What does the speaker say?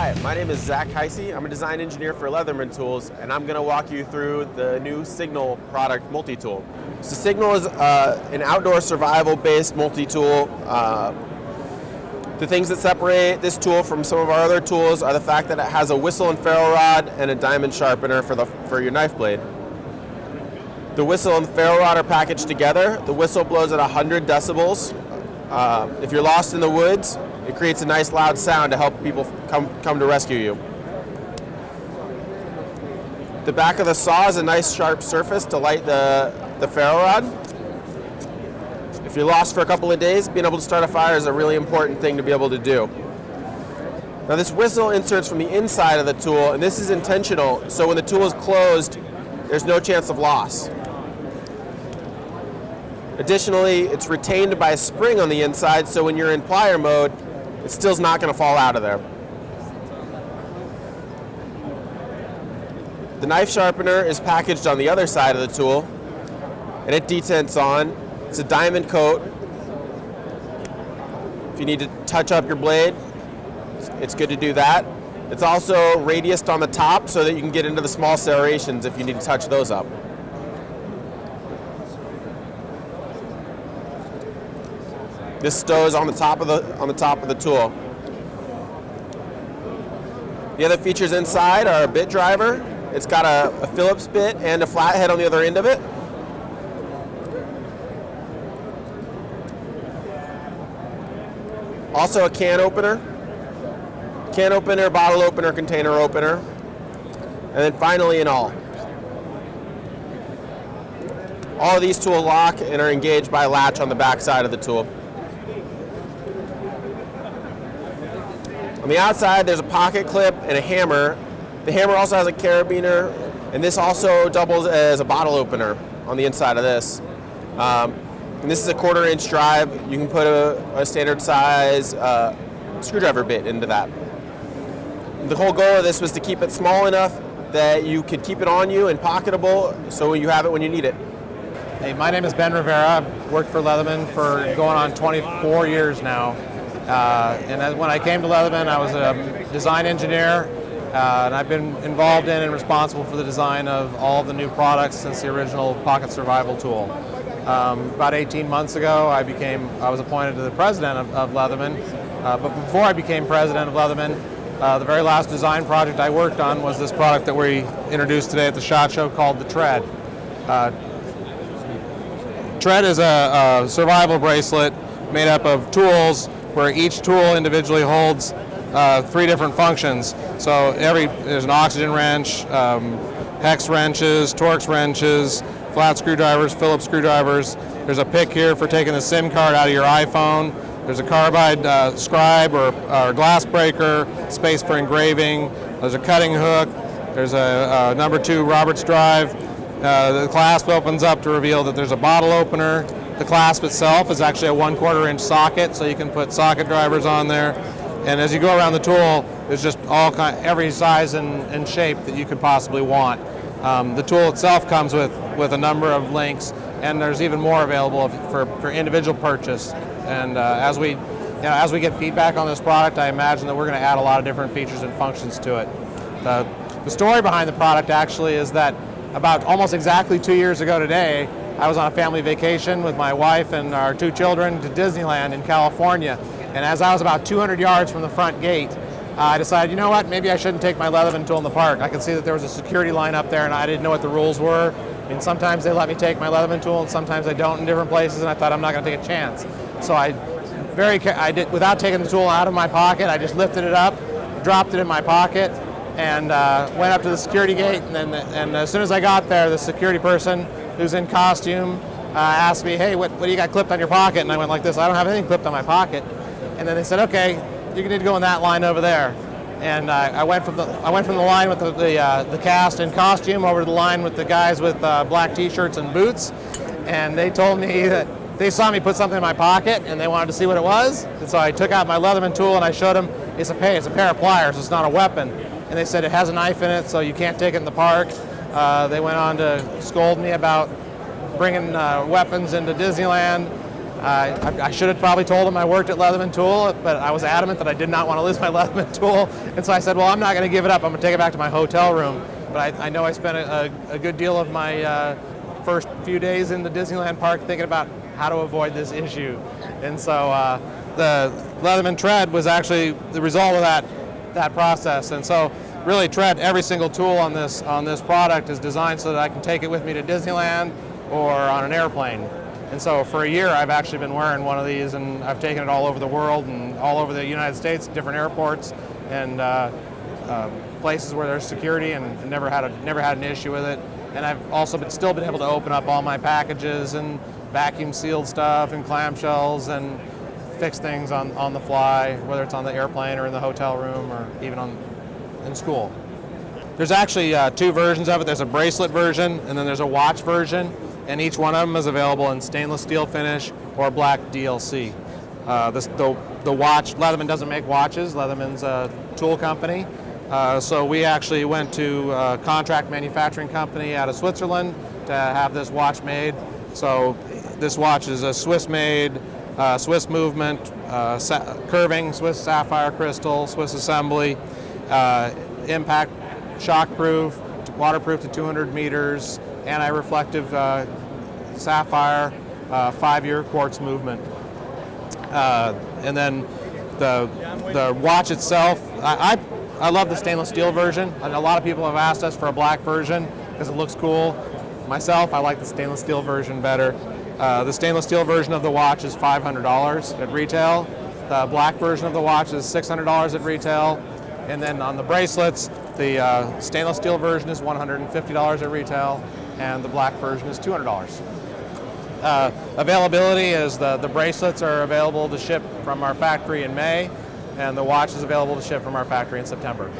Hi, my name is Zach Heisey. I'm a design engineer for Leatherman Tools, and I'm going to walk you through the new Signal product multi-tool. So Signal is an outdoor survival-based multi-tool. The things that separate this tool from some of our other tools are the fact that it has a whistle and ferro rod and a diamond sharpener for your knife blade. The whistle and the ferro rod are packaged together. The whistle blows at 100 decibels. If you're lost in the woods, it creates a nice loud sound to help people come to rescue you. The back of the saw is a nice sharp surface to light the ferro rod. If you're lost for a couple of days, being able to start a fire is a really important thing to be able to do. Now this whistle inserts from the inside of the tool, and this is intentional, so when the tool is closed, there's no chance of loss. Additionally, it's retained by a spring on the inside, so when you're in plier mode, it still's not going to fall out of there. The knife sharpener is packaged on the other side of the tool, and it detents on. It's a diamond coat. If you need to touch up your blade, it's good to do that. It's also radiused on the top so that you can get into the small serrations if you need to touch those up. This stows on the top of the tool. The other features inside are a bit driver. It's got a Phillips bit and a flathead on the other end of it. Also a can opener, bottle opener, container opener, and then finally an awl. All of these tools lock and are engaged by a latch on the back side of the tool. On the outside, there's a pocket clip and a hammer. The hammer also has a carabiner, and this also doubles as a bottle opener on the inside of this. And this is a 1/4 inch drive. You can put a standard size screwdriver bit into that. The whole goal of this was to keep it small enough that you could keep it on you and pocketable so you have it when you need it. Hey, my name is Ben Rivera. I've worked for Leatherman for going on 24 years now. And when I came to Leatherman, I was a design engineer, and I've been involved in and responsible for the design of all the new products since the original pocket survival tool. About 18 months ago, I was appointed to the president of Leatherman. But before I became president of Leatherman, the very last design project I worked on was this product that we introduced today at the SHOT Show called the Tread. Tread is a survival bracelet made up of tools where each tool individually holds 3 different functions. So there's an oxygen wrench, hex wrenches, Torx wrenches, flat screwdrivers, Phillips screwdrivers. There's a pick here for taking the SIM card out of your iPhone. There's a carbide scribe or glass breaker, space for engraving. There's a cutting hook. There's a number 2 Roberts drive. The clasp opens up to reveal that there's a bottle opener. The clasp itself is actually a 1/4 inch socket, so you can put socket drivers on there. And as you go around the tool, there's just every size and shape that you could possibly want. The tool itself comes with a number of links, and there's even more available for individual purchase. And as we get feedback on this product, I imagine that we're going to add a lot of different features and functions to it. The story behind the product actually is that about almost exactly 2 years ago today, I was on a family vacation with my wife and our 2 children to Disneyland in California. And as I was about 200 yards from the front gate, I decided, you know what, maybe I shouldn't take my Leatherman tool in the park. I could see that there was a security line up there and I didn't know what the rules were. I mean, sometimes they let me take my Leatherman tool and sometimes they don't in different places, and I thought I'm not going to take a chance. So without taking the tool out of my pocket, I just lifted it up, dropped it in my pocket, and went up to the security gate. And as soon as I got there, the security person who's in costume asked me, hey, what do you got clipped on your pocket? And I went like this, I don't have anything clipped on my pocket. And then they said, okay, you need to go in that line over there. And I went from the line with the cast in costume over to the line with the guys with black t-shirts and boots. And they told me that they saw me put something in my pocket and they wanted to see what it was. And so I took out my Leatherman tool and I showed them, it's a pair of pliers, it's not a weapon. And they said it has a knife in it, so you can't take it in the park. They went on to scold me about bringing weapons into Disneyland. I should have probably told him I worked at Leatherman Tool, but I was adamant that I did not want to lose my Leatherman Tool, and so I said, well, I'm not going to give it up. I'm going to take it back to my hotel room. But I know I spent a good deal of my first few days in the Disneyland park thinking about how to avoid this issue. And so the Leatherman tread was actually the result of that process. And so really tread, every single tool on this product is designed so that I can take it with me to Disneyland or on an airplane. And so for a year I've actually been wearing one of these, and I've taken it all over the world and all over the United States, different airports and places where there's security, and never had an issue with it. And I've also still been able to open up all my packages and vacuum sealed stuff and clamshells and fix things on the fly, whether it's on the airplane or in the hotel room or even in school. There's actually two versions of it. There's a bracelet version and then there's a watch version, and each one of them is available in stainless steel finish or black DLC. The watch, Leatherman doesn't make watches. Leatherman's a tool company. So we actually went to a contract manufacturing company out of Switzerland to have this watch made. So this watch is a Swiss-made, Swiss movement, curving, Swiss sapphire crystal, Swiss assembly, impact, shockproof, waterproof to 200 meters, anti-reflective sapphire, 5-year quartz movement. And then the watch itself, I love the stainless steel version, and a lot of people have asked us for a black version because it looks cool. Myself, I like the stainless steel version better. The stainless steel version of the watch is $500 at retail. The black version of the watch is $600 at retail. And then on the bracelets, the stainless steel version is $150 at retail, and the black version is $200. Availability is the bracelets are available to ship from our factory in May, and the watch is available to ship from our factory in September.